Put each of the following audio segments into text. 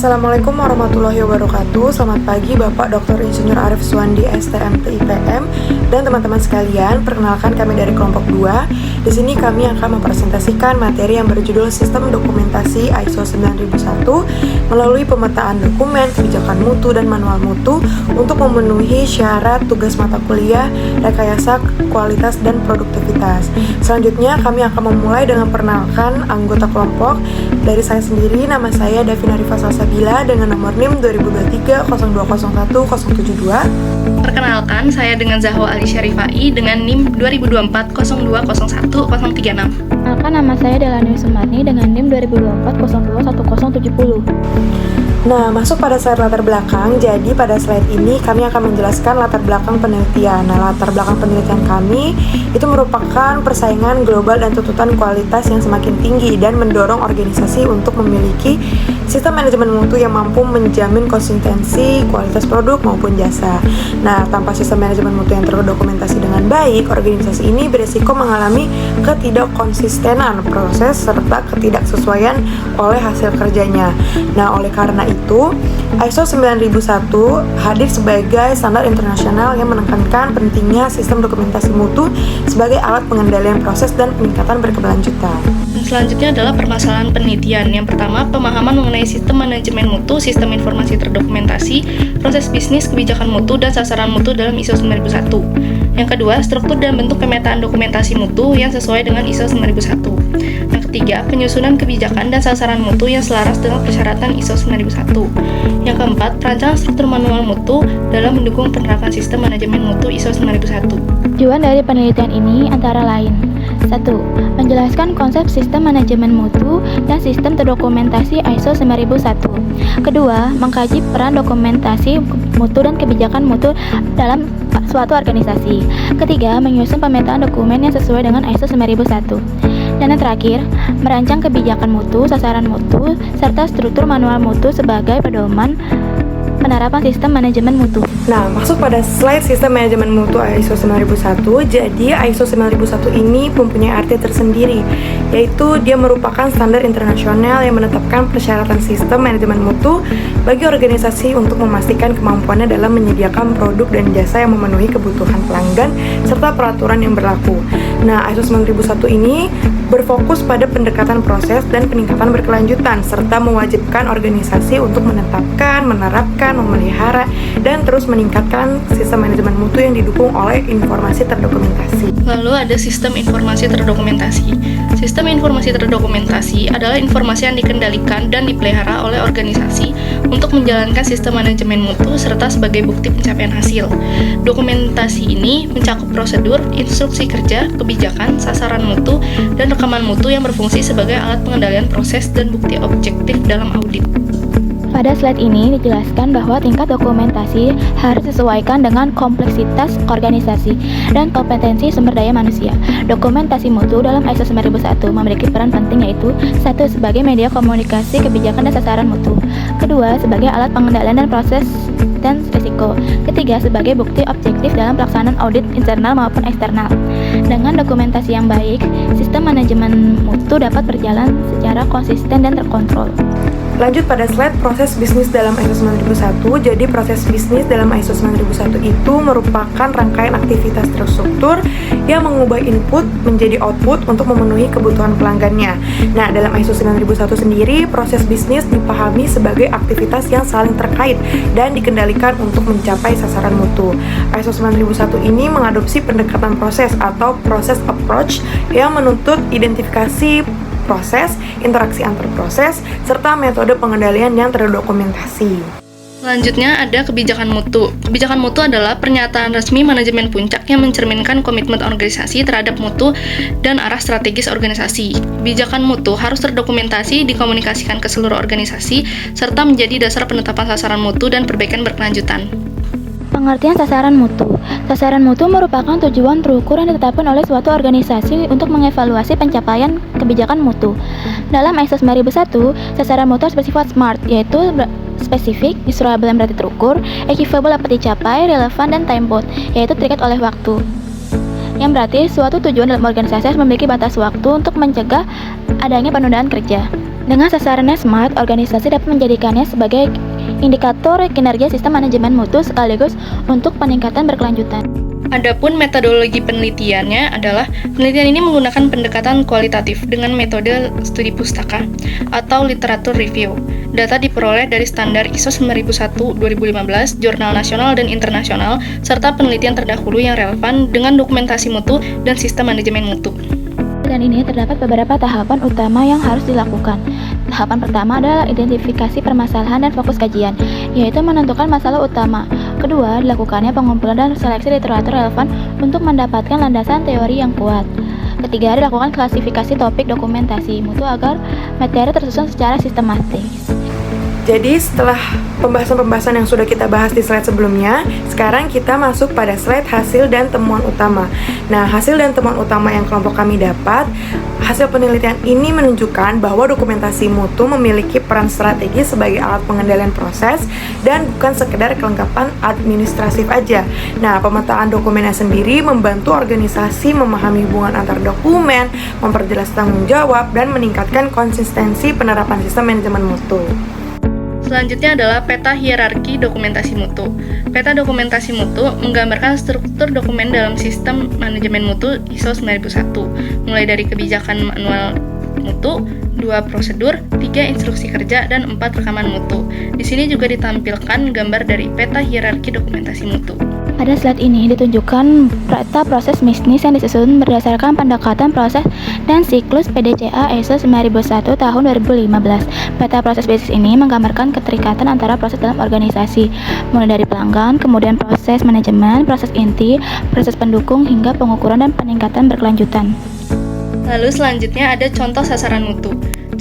Assalamualaikum warahmatullahi wabarakatuh. Selamat pagi Bapak Dr. Insinyur Arif Suwandi STMT IPM dan teman-teman sekalian. Perkenalkan kami dari kelompok 2. Di sini kami akan mempresentasikan materi yang berjudul Sistem Dokumentasi ISO 9001 melalui pemetaan dokumen, kebijakan mutu dan manual mutu untuk memenuhi syarat tugas mata kuliah, rekayasa kualitas dan produktivitas. Selanjutnya kami akan memulai dengan perkenalkan anggota kelompok. Dari saya sendiri, nama saya Davina Rifa Salsabila dengan nomor NIM 2023 0201 072. Perkenalkan, saya dengan Zahwa Ali Syarifai dengan NIM 2024 0201 036. Perkenalkan, nama saya Delani Sumarni dengan NIM 2024 02 1070. Nah, masuk pada slide latar belakang. Jadi pada slide ini kami akan menjelaskan latar belakang penelitian. Nah, latar belakang penelitian kami itu merupakan persaingan global dan tuntutan kualitas yang semakin tinggi dan mendorong organisasi untuk memiliki sistem manajemen mutu yang mampu menjamin konsistensi kualitas produk maupun jasa. Nah, tanpa sistem manajemen mutu yang terdokumentasi dengan baik, organisasi ini beresiko mengalami ketidakkonsistenan proses serta ketidaksesuaian oleh hasil kerjanya. Nah, oleh karena itu, ISO 9001 hadir sebagai standar internasional yang menekankan pentingnya sistem dokumentasi mutu sebagai alat pengendalian proses dan peningkatan berkelanjutan. Selanjutnya adalah permasalahan penelitian. Yang pertama, pemahaman mengenai sistem manajemen mutu, sistem informasi terdokumentasi, proses bisnis, kebijakan mutu, dan sasaran mutu dalam ISO 9001. Yang kedua, struktur dan bentuk pemetaan dokumentasi mutu yang sesuai dengan ISO 9001. Yang ketiga, penyusunan kebijakan dan sasaran mutu yang selaras dengan persyaratan ISO 9001. Yang keempat, perancangan struktur manual mutu dalam mendukung penerapan sistem manajemen mutu ISO 9001. Tujuan dari penelitian ini antara lain: 1. Menjelaskan konsep sistem manajemen mutu dan sistem terdokumentasi ISO 9001. Kedua, mengkaji peran dokumentasi mutu dan kebijakan mutu dalam suatu organisasi. Ketiga, menyusun pemetaan dokumen yang sesuai dengan ISO 9001. Dan yang terakhir, merancang kebijakan mutu, sasaran mutu, serta struktur manual mutu sebagai pedoman penerapan sistem manajemen mutu. Nah, masuk pada slide sistem manajemen mutu ISO 9001. Jadi, ISO 9001 ini mempunyai arti tersendiri, yaitu dia merupakan standar internasional yang menetapkan persyaratan sistem manajemen mutu bagi organisasi untuk memastikan kemampuannya dalam menyediakan produk dan jasa yang memenuhi kebutuhan pelanggan serta peraturan yang berlaku. Nah, ISO 9001 ini berfokus pada pendekatan proses dan peningkatan berkelanjutan serta mewajibkan organisasi untuk menetapkan, menerapkan, memelihara, dan terus meningkatkan sistem manajemen mutu yang didukung oleh informasi terdokumentasi. Lalu ada sistem informasi terdokumentasi. Sistem informasi terdokumentasi adalah informasi yang dikendalikan dan dipelihara oleh organisasi untuk menjalankan sistem manajemen mutu serta sebagai bukti pencapaian hasil. Dokumentasi ini mencakup prosedur, instruksi kerja, kebijakan, sasaran mutu, dan rekaman mutu yang berfungsi sebagai alat pengendalian proses dan bukti objektif dalam audit. Pada slide ini dijelaskan bahwa tingkat dokumentasi harus disesuaikan dengan kompleksitas organisasi dan kompetensi sumber daya manusia. Dokumentasi mutu dalam ISO 9001 memiliki peran penting, yaitu 1. Sebagai media komunikasi kebijakan dan sasaran mutu. Kedua, sebagai alat pengendalian dan proses dan risiko. Ketiga, sebagai bukti objektif dalam pelaksanaan audit internal maupun eksternal. Dengan dokumentasi yang baik, sistem manajemen mutu dapat berjalan secara konsisten dan terkontrol. Lanjut pada slide proses bisnis dalam ISO 9001. Jadi proses bisnis dalam ISO 9001 itu merupakan rangkaian aktivitas terstruktur yang mengubah input menjadi output untuk memenuhi kebutuhan pelanggannya. Nah, dalam ISO 9001 sendiri, proses bisnis dipahami sebagai aktivitas yang saling terkait dan dikendalikan untuk mencapai sasaran mutu. ISO 9001 ini mengadopsi pendekatan proses atau process approach yang menuntut identifikasi proses, interaksi antar proses, serta metode pengendalian yang terdokumentasi. Selanjutnya ada kebijakan mutu. Kebijakan mutu adalah pernyataan resmi manajemen puncak yang mencerminkan komitmen organisasi terhadap mutu dan arah strategis organisasi. Kebijakan mutu harus terdokumentasi, dikomunikasikan ke seluruh organisasi, serta menjadi dasar penetapan sasaran mutu dan perbaikan berkelanjutan. Pengertian sasaran mutu. Sasaran mutu merupakan tujuan terukur yang ditetapkan oleh suatu organisasi untuk mengevaluasi pencapaian kebijakan mutu. Dalam ISO 9001, sasaran mutu harus bersifat SMART, yaitu spesifik, measurable yang berarti terukur, achievable dapat dicapai, relevan, dan time-bound, yaitu terikat oleh waktu. Yang berarti suatu tujuan dalam organisasi harus memiliki batas waktu untuk mencegah adanya penundaan kerja. Dengan sasarannya smart, organisasi dapat menjadikannya sebagai indikator kinerja sistem manajemen mutu sekaligus untuk peningkatan berkelanjutan. Adapun metodologi penelitiannya adalah penelitian ini menggunakan pendekatan kualitatif dengan metode studi pustaka atau literatur review. Data diperoleh dari standar ISO 9001 2015, jurnal nasional dan internasional, serta penelitian terdahulu yang relevan dengan dokumentasi mutu dan sistem manajemen mutu. Dan ini terdapat beberapa tahapan utama yang harus dilakukan. Tahapan pertama adalah identifikasi permasalahan dan fokus kajian, yaitu menentukan masalah utama. Kedua, dilakukannya pengumpulan dan seleksi literatur relevan untuk mendapatkan landasan teori yang kuat. Ketiga, dilakukan klasifikasi topik dokumentasi mutu agar materi tersusun secara sistematis. Jadi setelah pembahasan-pembahasan yang sudah kita bahas di slide sebelumnya, sekarang kita masuk pada slide hasil dan temuan utama. Nah, hasil dan temuan utama yang kelompok kami dapat, hasil penelitian ini menunjukkan bahwa dokumentasi mutu memiliki peran strategis sebagai alat pengendalian proses dan bukan sekedar kelengkapan administratif aja. Nah, pemetaan dokumennya sendiri membantu organisasi memahami hubungan antar dokumen, memperjelas tanggung jawab, dan meningkatkan konsistensi penerapan sistem manajemen mutu. Selanjutnya adalah peta hierarki dokumentasi mutu. Peta dokumentasi mutu menggambarkan struktur dokumen dalam sistem manajemen mutu ISO 9001, mulai dari kebijakan manual mutu, 2 prosedur, 3 instruksi kerja, dan 4 rekaman mutu. Di sini juga ditampilkan gambar dari peta hierarki dokumentasi mutu. Pada slide ini ditunjukkan peta proses bisnis yang disusun berdasarkan pendekatan proses dan siklus PDCA ISO 9001 tahun 2015. Peta proses bisnis ini menggambarkan keterikatan antara proses dalam organisasi, mulai dari pelanggan, kemudian proses manajemen, proses inti, proses pendukung, hingga pengukuran dan peningkatan berkelanjutan. Lalu selanjutnya ada contoh sasaran mutu.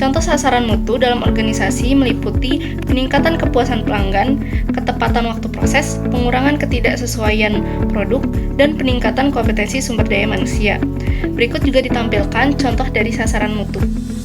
Contoh sasaran mutu dalam organisasi meliputi peningkatan kepuasan pelanggan, ketepatan waktu proses, pengurangan ketidaksesuaian produk, dan peningkatan kompetensi sumber daya manusia. Berikut juga ditampilkan contoh dari sasaran mutu.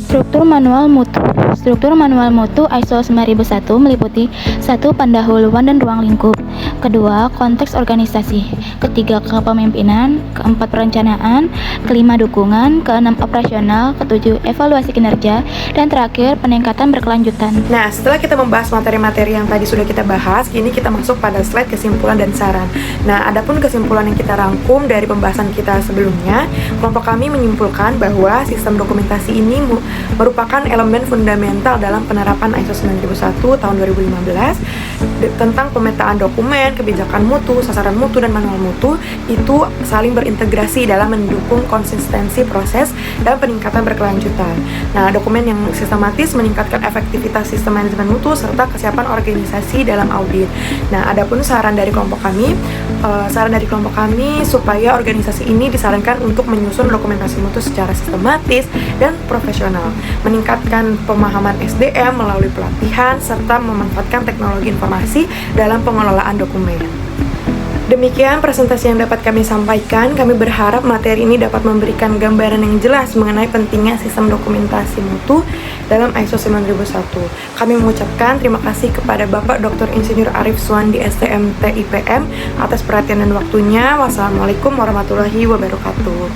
Struktur manual mutu. Struktur manual mutu ISO 9001 meliputi 1. Pendahuluan dan ruang lingkup. Kedua, konteks organisasi. Ketiga, kepemimpinan. Keempat, perencanaan. Kelima, dukungan. Keenam, operasional. Ketujuh, evaluasi kinerja. Dan terakhir, peningkatan berkelanjutan. Nah, setelah kita membahas materi-materi yang tadi sudah kita bahas, kini kita masuk pada slide kesimpulan dan saran. Nah, adapun kesimpulan yang kita rangkum dari pembahasan kita sebelumnya, kelompok kami menyimpulkan bahwa sistem dokumentasi ini merupakan elemen fundamental dalam penerapan ISO 9001 tahun 2015 tentang pemetaan dokumen, kebijakan mutu, sasaran mutu, dan manual mutu itu saling berintegrasi dalam mendukung konsistensi proses dan peningkatan berkelanjutan. Nah, dokumen yang sistematis meningkatkan efektivitas sistem manajemen mutu serta kesiapan organisasi dalam audit. Nah, adapun saran dari kelompok kami supaya organisasi ini disarankan untuk menyusun dokumentasi mutu secara sistematis dan profesional, meningkatkan pemahaman SDM melalui pelatihan serta memanfaatkan teknologi informasi dalam pengelolaan dokumen. Demikian presentasi yang dapat kami sampaikan. Kami berharap materi ini dapat memberikan gambaran yang jelas mengenai pentingnya sistem dokumentasi mutu dalam ISO 9001. Kami mengucapkan terima kasih kepada Bapak Dr. Insinyur Arif Suwandi STMT IPM atas perhatian dan waktunya. Wassalamualaikum warahmatullahi wabarakatuh.